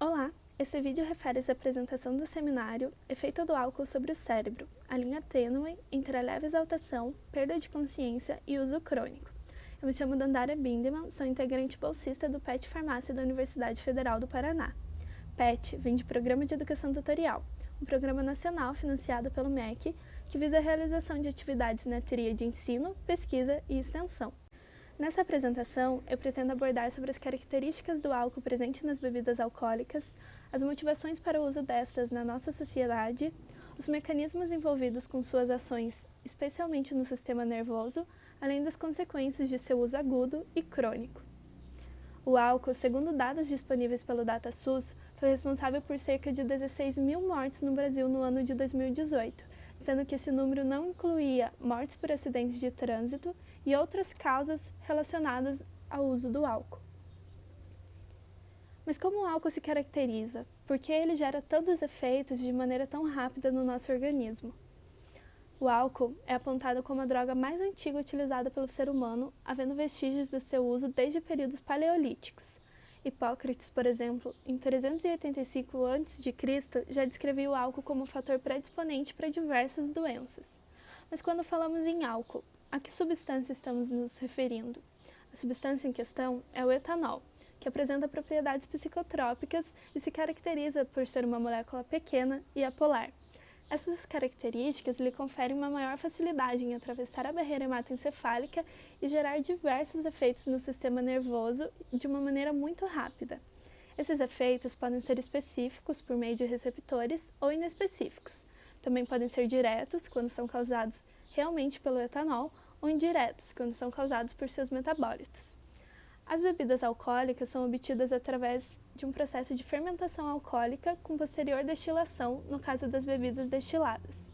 Olá! Esse vídeo refere-se à apresentação do seminário Efeito do álcool sobre o cérebro, a linha tênue entre a leve exaltação, perda de consciência e uso crônico. Eu me chamo Dandara Bindeman, sou integrante bolsista do PET Farmácia da Universidade Federal do Paraná. PET vem de Programa de Educação Tutorial, um programa nacional financiado pelo MEC que visa a realização de atividades na teoria de ensino, pesquisa e extensão. Nessa apresentação, eu pretendo abordar sobre as características do álcool presente nas bebidas alcoólicas, as motivações para o uso destas na nossa sociedade, os mecanismos envolvidos com suas ações, especialmente no sistema nervoso, além das consequências de seu uso agudo e crônico. O álcool, segundo dados disponíveis pelo DataSUS, foi responsável por cerca de 16 mil mortes no Brasil no ano de 2018, sendo que esse número não incluía mortes por acidentes de trânsito e outras causas relacionadas ao uso do álcool. Mas como o álcool se caracteriza? Por que ele gera tantos efeitos de maneira tão rápida no nosso organismo? O álcool é apontado como a droga mais antiga utilizada pelo ser humano, havendo vestígios do seu uso desde períodos paleolíticos. Hipócrates, por exemplo, em 385 a.C., já descrevia o álcool como um fator predisponente para diversas doenças. Mas quando falamos em álcool, a que substância estamos nos referindo? A substância em questão é o etanol, que apresenta propriedades psicotrópicas e se caracteriza por ser uma molécula pequena e apolar. Essas características lhe conferem uma maior facilidade em atravessar a barreira hematoencefálica e gerar diversos efeitos no sistema nervoso de uma maneira muito rápida. Esses efeitos podem ser específicos por meio de receptores ou inespecíficos. Também podem ser diretos, quando são causados realmente pelo etanol, ou indiretos, quando são causados por seus metabólitos. As bebidas alcoólicas são obtidas através de um processo de fermentação alcoólica com posterior destilação, no caso das bebidas destiladas.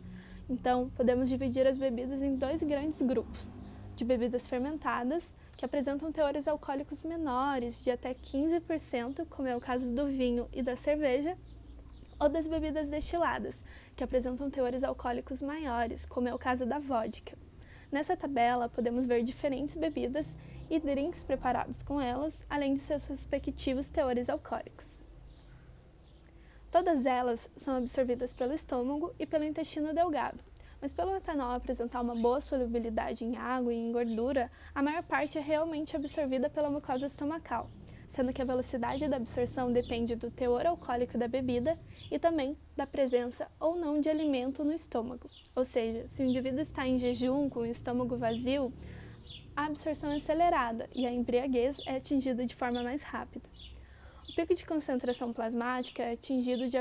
Então, podemos dividir as bebidas em dois grandes grupos, de bebidas fermentadas, que apresentam teores alcoólicos menores, de até 15%, como é o caso do vinho e da cerveja, ou das bebidas destiladas, que apresentam teores alcoólicos maiores, como é o caso da vodka. Nessa tabela, podemos ver diferentes bebidas e drinks preparados com elas, além de seus respectivos teores alcoólicos. Todas elas são absorvidas pelo estômago e pelo intestino delgado, mas pelo etanol apresentar uma boa solubilidade em água e em gordura, a maior parte é realmente absorvida pela mucosa estomacal, sendo que a velocidade da absorção depende do teor alcoólico da bebida e também da presença ou não de alimento no estômago. Ou seja, se o indivíduo está em jejum com o estômago vazio, a absorção é acelerada e a embriaguez é atingida de forma mais rápida. O pico de concentração plasmática é atingido de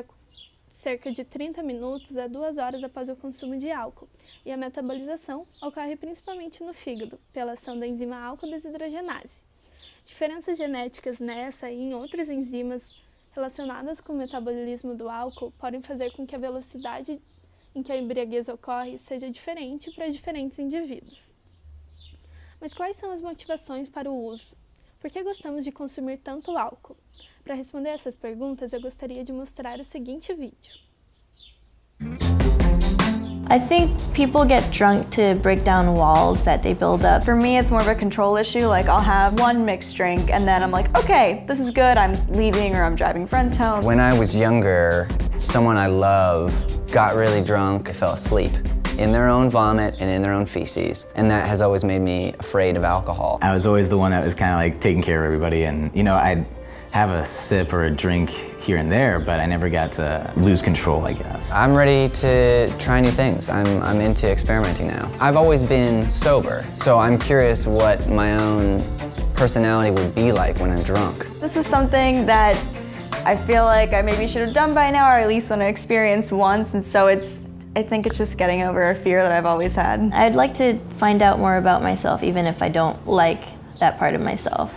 cerca de 30 minutos a 2 horas após o consumo de álcool, e a metabolização ocorre principalmente no fígado, pela ação da enzima álcool-desidrogenase. Diferenças genéticas nessa e em outras enzimas relacionadas com o metabolismo do álcool podem fazer com que a velocidade em que a embriaguez ocorre seja diferente para diferentes indivíduos. Mas quais são as motivações para o uso? Por que gostamos de consumir tanto álcool? Para responder essas perguntas, eu gostaria de mostrar o seguinte vídeo. I think people get drunk to break down walls that they build up. For me, it's more of a control issue. Like, I'll have one mixed drink and then I'm like, okay, this is good, I'm leaving or I'm driving friends home. When I was younger, someone I love got really drunk, fell asleep in their own vomit and in their own feces. And that has always made me afraid of alcohol. I was always the one that was kind of like taking care of everybody, and you know, I'd have a sip or a drink here and there, but I never got to lose control, I guess. I'm ready to try new things. I'm into experimenting now. I've always been sober, so I'm curious what my own personality would be like when I'm drunk. This is something that I feel like I maybe should have done by now, or at least want to experience once, and so I think it's just getting over a fear that I've always had. I'd like to find out more about myself, even if I don't like that part of myself.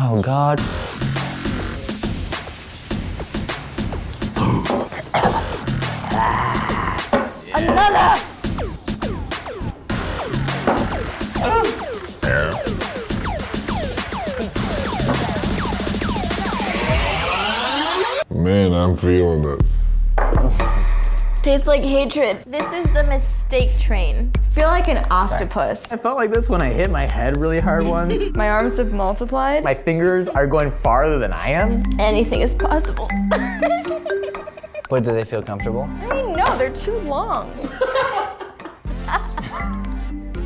Oh God. Another! Man, I'm feeling it. Tastes like hatred. This is the mistake train. I feel like an octopus. I felt like this when I hit my head really hard once. My arms have multiplied. My fingers are going farther than I am. Anything is possible. But do they feel comfortable? I mean, no, they're too long.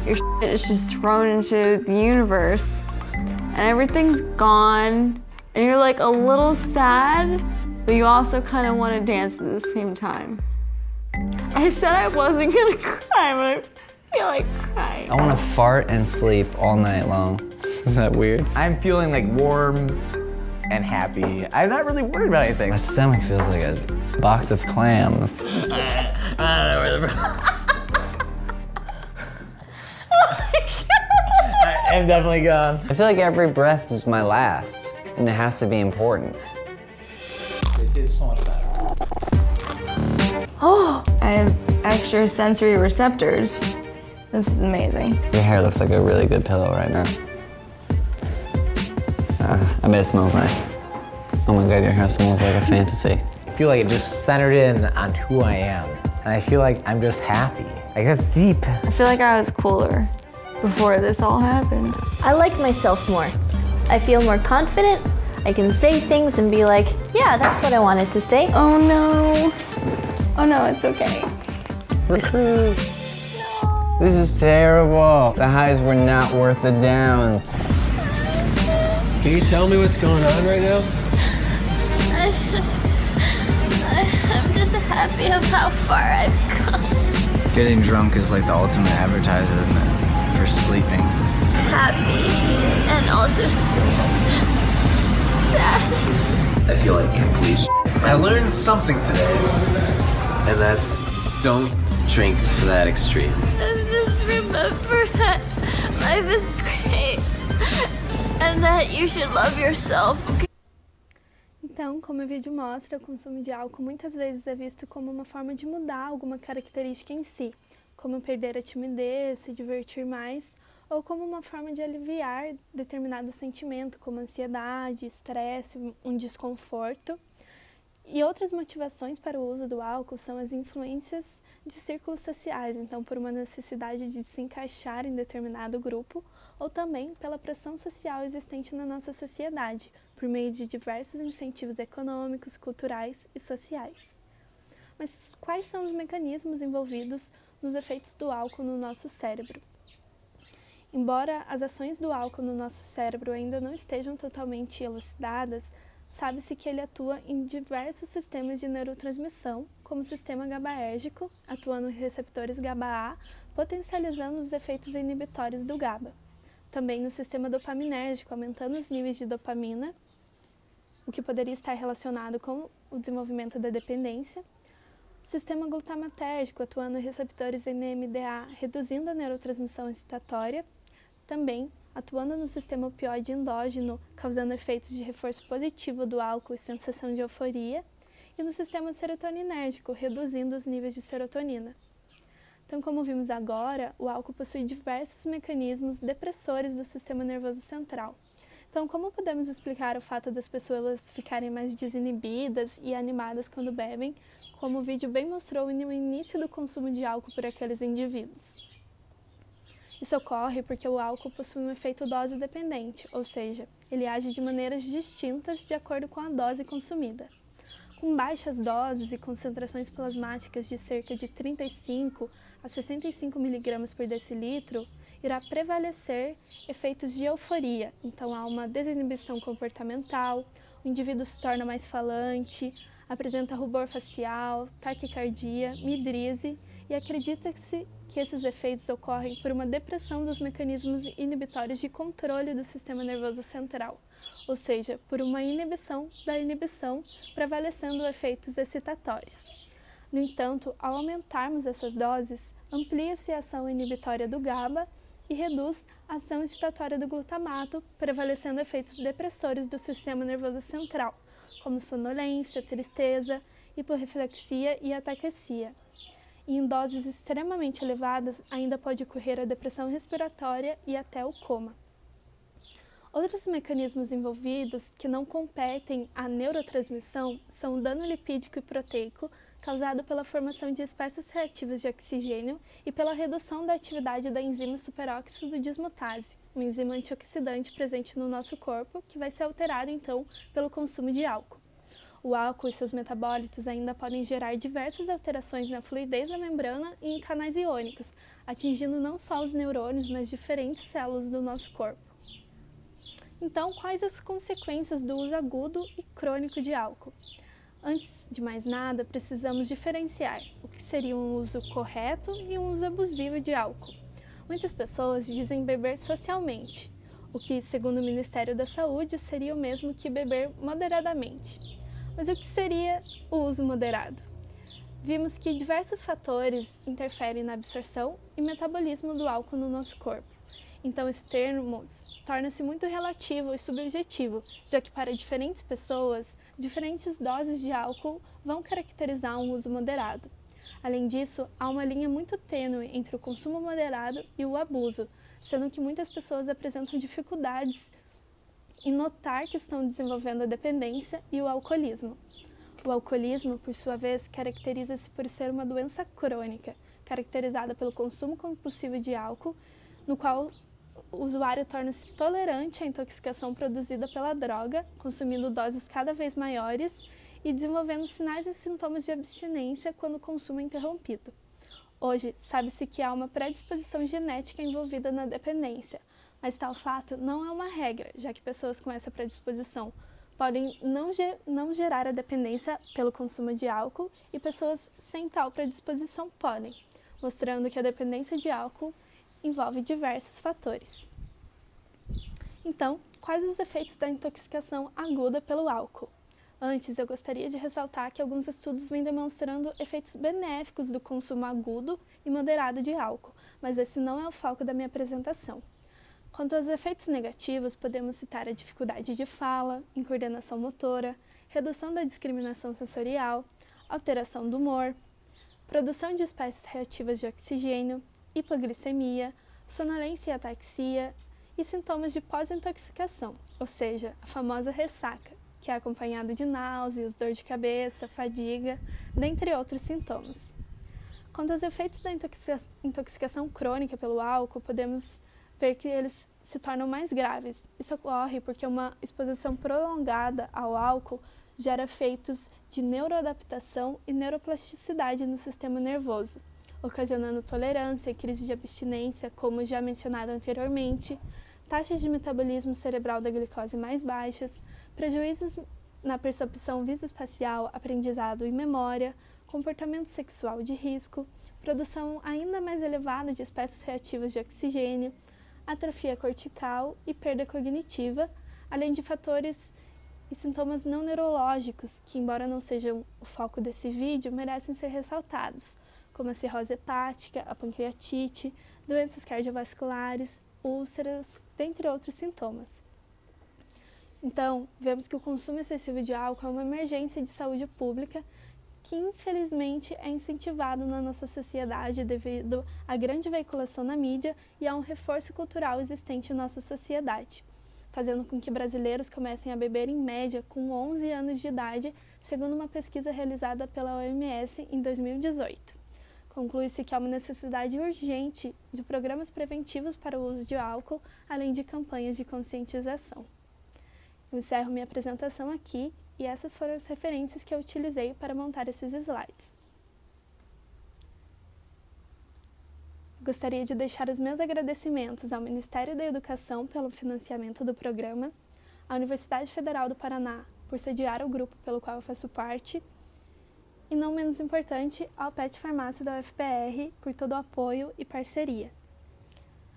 Your shit is just thrown into the universe, and everything's gone, and you're like a little sad, but you also kind of want to dance at the same time. I said I wasn't gonna cry, but I feel like crying. I want to fart and sleep all night long. Is that weird? I'm feeling like warm and happy. I'm not really worried about anything. My stomach feels like a box of clams. I'm definitely gone. I feel like every breath is my last, and it has to be important. It is so much better. I have extra sensory receptors. This is amazing. Your hair looks like a really good pillow right now. I bet it smells nice. Oh my God, your hair smells like a fantasy. I feel like it just centered in on who I am. And I feel like I'm just happy. Like that's deep. I feel like I was cooler before this all happened. I like myself more. I feel more confident. I can say things and be like, yeah, that's what I wanted to say. Oh no. Oh no, it's okay. This is terrible. The highs were not worth the downs. Can you tell me what's going on right now? I'm just happy of how far I've come. Getting drunk is like the ultimate advertisement for sleeping. Happy and also sad. I feel like complete I learned something today, and that's don't drink to that extreme. And just remember that life is great and that you should love yourself. Então, como o vídeo mostra, o consumo de álcool muitas vezes é visto como uma forma de mudar alguma característica em si, como perder a timidez, se divertir mais, ou como uma forma de aliviar determinado sentimento, como ansiedade, estresse, um desconforto. E outras motivações para o uso do álcool são as influências de círculos sociais, então por uma necessidade de se encaixar em determinado grupo, ou também pela pressão social existente na nossa sociedade, por meio de diversos incentivos econômicos, culturais e sociais. Mas quais são os mecanismos envolvidos nos efeitos do álcool no nosso cérebro? Embora as ações do álcool no nosso cérebro ainda não estejam totalmente elucidadas, sabe-se que ele atua em diversos sistemas de neurotransmissão, como o sistema GABAérgico, atuando em receptores GABA-A, potencializando os efeitos inibitórios do GABA. Também no sistema dopaminérgico, aumentando os níveis de dopamina, o que poderia estar relacionado com o desenvolvimento da dependência. O sistema glutamatérgico, atuando em receptores NMDA, reduzindo a neurotransmissão excitatória. Também atuando no sistema opioide endógeno, causando efeitos de reforço positivo do álcool e sensação de euforia, e no sistema serotoninérgico, reduzindo os níveis de serotonina. Então, como vimos agora, o álcool possui diversos mecanismos depressores do sistema nervoso central. Então, como podemos explicar o fato das pessoas ficarem mais desinibidas e animadas quando bebem, como o vídeo bem mostrou no início do consumo de álcool por aqueles indivíduos? Isso ocorre porque o álcool possui um efeito dose-dependente, ou seja, ele age de maneiras distintas de acordo com a dose consumida. Com baixas doses e concentrações plasmáticas de cerca de 35 a 65 mg por decilitro, irá prevalecer efeitos de euforia, então há uma desinibição comportamental, o indivíduo se torna mais falante, apresenta rubor facial, taquicardia, midrise, e acredita-se que esses efeitos ocorrem por uma depressão dos mecanismos inibitórios de controle do sistema nervoso central, ou seja, por uma inibição da inibição, prevalecendo efeitos excitatórios. No entanto, ao aumentarmos essas doses, amplia-se a ação inibitória do GABA e reduz a ação excitatória do glutamato, prevalecendo efeitos depressores do sistema nervoso central, como sonolência, tristeza, hiporreflexia e ataxia. E em doses extremamente elevadas, ainda pode ocorrer a depressão respiratória e até o coma. Outros mecanismos envolvidos que não competem à neurotransmissão são o dano lipídico e proteico, causado pela formação de espécies reativas de oxigênio e pela redução da atividade da enzima superóxido dismutase, uma enzima antioxidante presente no nosso corpo, que vai ser alterada, então, pelo consumo de álcool. O álcool e seus metabólitos ainda podem gerar diversas alterações na fluidez da membrana e em canais iônicos, atingindo não só os neurônios, mas diferentes células do nosso corpo. Então, quais as consequências do uso agudo e crônico de álcool? Antes de mais nada, precisamos diferenciar o que seria um uso correto e um uso abusivo de álcool. Muitas pessoas dizem beber socialmente, o que, segundo o Ministério da Saúde, seria o mesmo que beber moderadamente. Mas o que seria o uso moderado? Vimos que diversos fatores interferem na absorção e metabolismo do álcool no nosso corpo. Então, esse termo torna-se muito relativo e subjetivo, já que para diferentes pessoas, diferentes doses de álcool vão caracterizar um uso moderado. Além disso, há uma linha muito tênue entre o consumo moderado e o abuso, sendo que muitas pessoas apresentam dificuldades em notar que estão desenvolvendo a dependência e o alcoolismo. O alcoolismo, por sua vez, caracteriza-se por ser uma doença crônica, caracterizada pelo consumo compulsivo de álcool, no qual o usuário torna-se tolerante à intoxicação produzida pela droga, consumindo doses cada vez maiores e desenvolvendo sinais e sintomas de abstinência quando o consumo é interrompido. Hoje, sabe-se que há uma predisposição genética envolvida na dependência, mas tal fato não é uma regra, já que pessoas com essa predisposição podem não gerar a dependência pelo consumo de álcool e pessoas sem tal predisposição podem, mostrando que a dependência de álcool envolve diversos fatores. Então, quais os efeitos da intoxicação aguda pelo álcool? Antes, eu gostaria de ressaltar que alguns estudos vêm demonstrando efeitos benéficos do consumo agudo e moderado de álcool, mas esse não é o foco da minha apresentação. Quanto aos efeitos negativos, podemos citar a dificuldade de fala, incoordenação motora, redução da discriminação sensorial, alteração do humor, produção de espécies reativas de oxigênio, hipoglicemia, sonolência e ataxia e sintomas de pós-intoxicação, ou seja, a famosa ressaca, que é acompanhada de náuseas, dor de cabeça, fadiga, dentre outros sintomas. Quanto aos efeitos da intoxicação crônica pelo álcool, podemos ver que eles se tornam mais graves. Isso ocorre porque uma exposição prolongada ao álcool gera efeitos de neuroadaptação e neuroplasticidade no sistema nervoso, ocasionando tolerância e crise de abstinência, como já mencionado anteriormente, taxas de metabolismo cerebral da glicose mais baixas, prejuízos na percepção visoespacial, aprendizado e memória, comportamento sexual de risco, produção ainda mais elevada de espécies reativas de oxigênio, atrofia cortical e perda cognitiva, além de fatores e sintomas não neurológicos que, embora não sejam o foco desse vídeo, merecem ser ressaltados, como a cirrose hepática, a pancreatite, doenças cardiovasculares, úlceras, dentre outros sintomas. Então, vemos que o consumo excessivo de álcool é uma emergência de saúde pública que, infelizmente, é incentivado na nossa sociedade devido à grande veiculação na mídia e a um reforço cultural existente em nossa sociedade, fazendo com que brasileiros comecem a beber em média com 11 anos de idade, segundo uma pesquisa realizada pela OMS em 2018. Conclui-se que há uma necessidade urgente de programas preventivos para o uso de álcool, além de campanhas de conscientização. Eu encerro minha apresentação aqui e essas foram as referências que eu utilizei para montar esses slides. Gostaria de deixar os meus agradecimentos ao Ministério da Educação pelo financiamento do programa, à Universidade Federal do Paraná por sediar o grupo pelo qual eu faço parte, e não menos importante, ao PET Farmácia da UFPR por todo o apoio e parceria.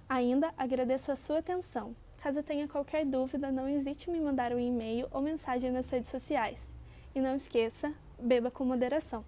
Ainda agradeço a sua atenção. Caso tenha qualquer dúvida, não hesite em me mandar um e-mail ou mensagem nas redes sociais. E não esqueça, beba com moderação.